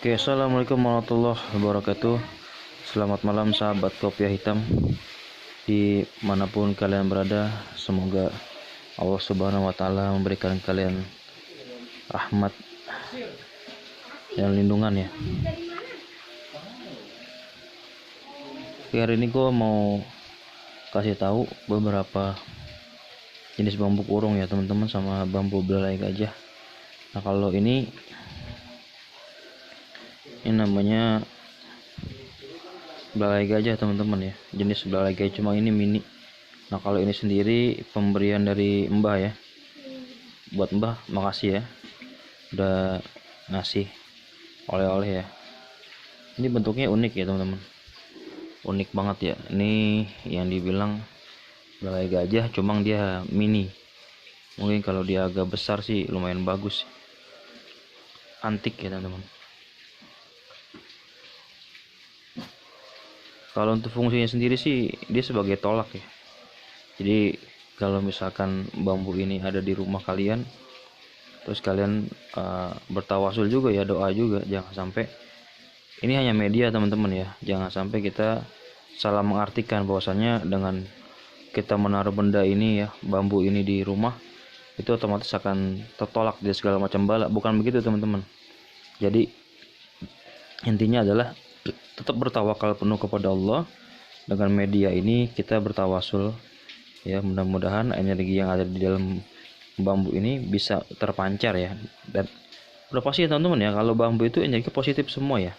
Oke, assalamualaikum warahmatullahi wabarakatuh. Selamat malam sahabat kopiah hitam, dimanapun kalian berada. Semoga Allah Subhanahu wa Ta'ala memberikan kalian rahmat dan lindungan ya. Oke, hari ini gue mau kasih tahu beberapa jenis bambu kurung ya teman-teman, sama bambu belalai gajah. Nah, kalau ini namanya belalai gajah teman-teman ya, jenis belalai gajah, cuma ini mini. Nah, kalau ini sendiri pemberian dari Mbah ya. Buat Mbah, makasih ya udah ngasih oleh-oleh ya. Ini bentuknya unik ya teman-teman, unik banget ya. Ini yang dibilang belalai gajah, cuma dia mini. Mungkin kalau dia agak besar sih lumayan bagus, antik ya teman-teman. Kalau untuk fungsinya sendiri sih dia sebagai tolak ya. Jadi kalau misalkan bambu ini ada di rumah kalian, terus kalian bertawasul juga ya, doa juga, jangan sampai ini hanya media teman-teman ya. Jangan sampai kita salah mengartikan bahwasannya dengan kita menaruh benda ini ya, bambu ini di rumah, itu otomatis akan tertolak dari segala macam bala. Bukan begitu teman-teman. Jadi intinya adalah tetap bertawakal penuh kepada Allah. Dengan media ini kita bertawasul ya, mudah-mudahan energi yang ada di dalam bambu ini bisa terpancar ya. Dan udah pasti ya teman-teman ya, kalau bambu itu energi positif semua ya.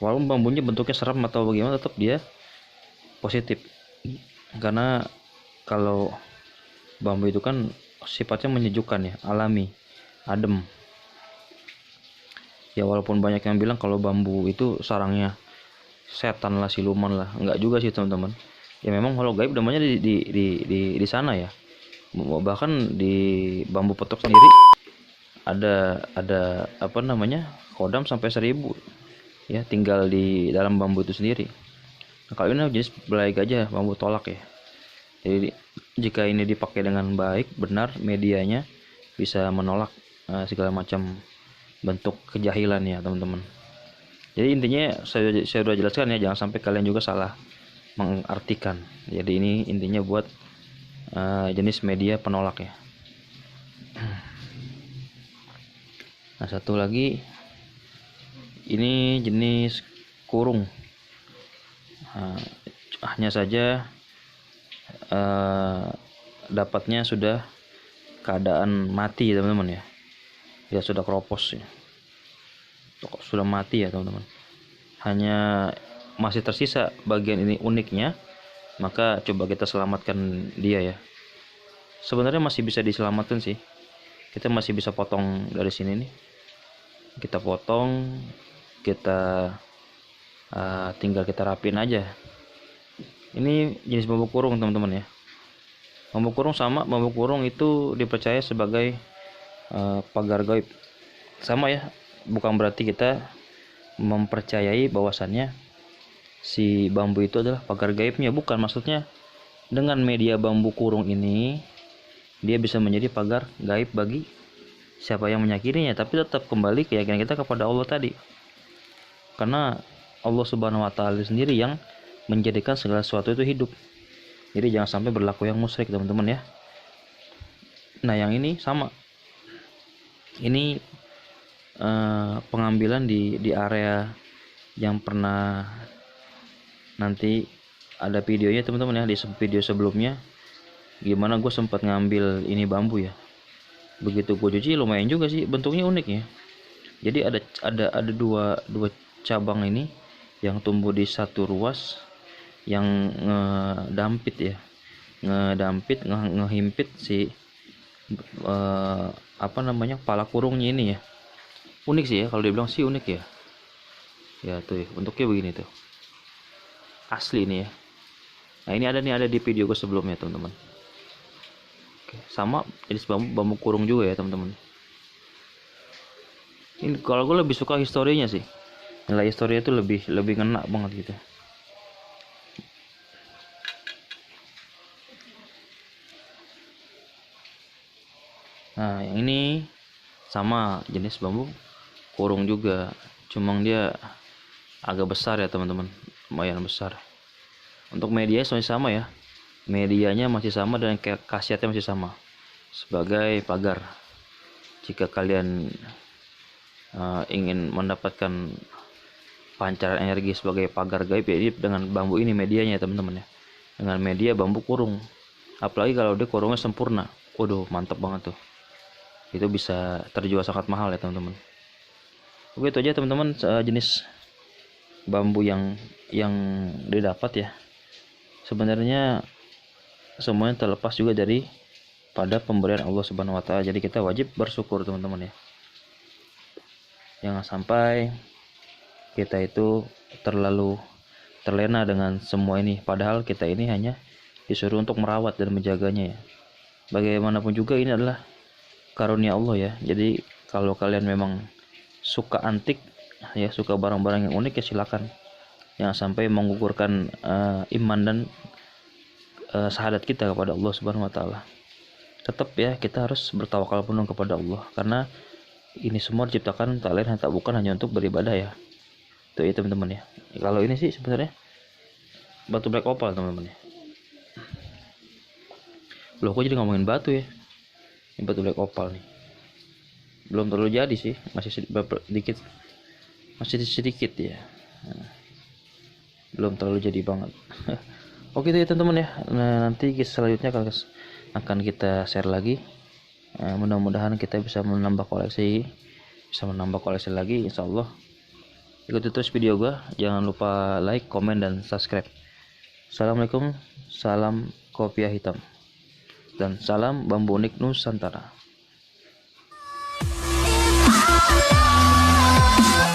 Walaupun bambunya bentuknya seram atau bagaimana, tetap dia positif. Karena kalau bambu itu kan sifatnya menyejukkan ya, alami, adem. Ya walaupun banyak yang bilang kalau bambu itu sarangnya setan lah, siluman lah, enggak juga sih teman-teman. Ya memang kalau gaib namanya di sana ya. Bahkan di bambu petok sendiri ada apa namanya, kodam sampai 1000 ya, tinggal di dalam bambu itu sendiri. Nah, kalau ini jenis belalai gajah, bambu tolak ya. Jadi jika ini dipakai dengan baik, benar, medianya bisa menolak segala macam bentuk kejahilan ya teman-teman. Jadi intinya saya sudah jelaskan ya, jangan sampai kalian juga salah mengartikan. Jadi ini intinya buat jenis media penolak ya. Nah, satu lagi ini jenis kurung. Nah, hanya saja dapatnya sudah keadaan mati teman-teman ya. Dia sudah keropos ya, sudah mati ya teman-teman. Hanya masih tersisa bagian ini uniknya, maka coba kita selamatkan dia ya. Sebenarnya masih bisa diselamatkan sih. Kita masih bisa potong dari sini nih. Kita potong, kita tinggal kita rapin aja. Ini jenis bambu kurung teman-teman ya. Bambu kurung sama, bambu kurung itu dipercaya sebagai pagar gaib. Sama ya, bukan berarti kita mempercayai bahwasannya si bambu itu adalah pagar gaibnya, bukan. Maksudnya dengan media bambu kurung ini dia bisa menjadi pagar gaib bagi siapa yang menyakitinya, tapi tetap kembali keyakinan kita kepada Allah tadi. Karena Allah Subhanahu wa Ta'ala sendiri yang menjadikan segala sesuatu itu hidup. Jadi jangan sampai berlaku yang musyrik teman-teman ya. Nah, yang ini sama. Ini pengambilan di area yang pernah, nanti ada videonya teman-teman ya, di video sebelumnya gimana gue sempat ngambil ini bambu ya. Begitu gue cuci lumayan juga sih, bentuknya unik ya. Jadi ada dua cabang ini yang tumbuh di satu ruas, yang ngehimpit si apa namanya, kepala kurungnya ini ya. Unik sih ya, kalau dibilang sih unik ya. Ya tuh ya, bentuknya begini tuh, asli ini ya. Nah, ini ada di video gue sebelumnya teman-teman. Oke, sama jenis bambu kurung juga ya teman-teman. Ini kalau gue lebih suka historinya sih, nilai historinya itu lebih ngena banget gitu. Nah, yang ini sama jenis bambu kurung juga. cuma dia agak besar ya teman-teman, lumayan besar. Untuk media masih sama ya, medianya masih sama dan khasiatnya masih sama sebagai pagar. Jika kalian ingin mendapatkan pancaran energi sebagai pagar gaib, ya dengan bambu ini medianya ya teman-teman ya, dengan media bambu kurung. Apalagi kalau dia kurungnya sempurna, waduh mantap banget tuh, itu bisa terjual sangat mahal ya teman-teman. Oke, itu aja teman-teman jenis bambu yang didapat ya. Sebenarnya semuanya terlepas juga dari pada pemberian Allah Subhanahu wa taala. Jadi kita wajib bersyukur teman-teman ya. Jangan sampai kita itu terlalu terlena dengan semua ini, padahal kita ini hanya disuruh untuk merawat dan menjaganya ya. Bagaimanapun juga ini adalah karunia Allah ya. Jadi kalau kalian memang suka antik ya, suka barang-barang yang unik ya silakan. Jangan sampai menggugurkan iman dan syahadat kita kepada Allah Subhanahu wa taala. Tetap ya kita harus bertawakal penuh kepada Allah, karena ini semua diciptakan tak lain tak bukan hanya untuk beribadah ya. Itu ya teman-teman ya. Kalau ini sih sebenarnya batu black opal teman-teman ya. Loh, kok jadi ngomongin batu ya? Ini batu black opal nih. Belum terlalu jadi sih, masih sedikit. Masih sedikit ya. Belum terlalu jadi banget. Oke itu ya teman-teman ya. Nah, nanti selanjutnya akan kita share lagi. Mudah-mudahan kita bisa menambah koleksi lagi insyaallah. Ikuti terus video gua, jangan lupa like, komen, dan subscribe. Assalamualaikum, salam kopiah hitam, dan salam bambu unik Nusantara.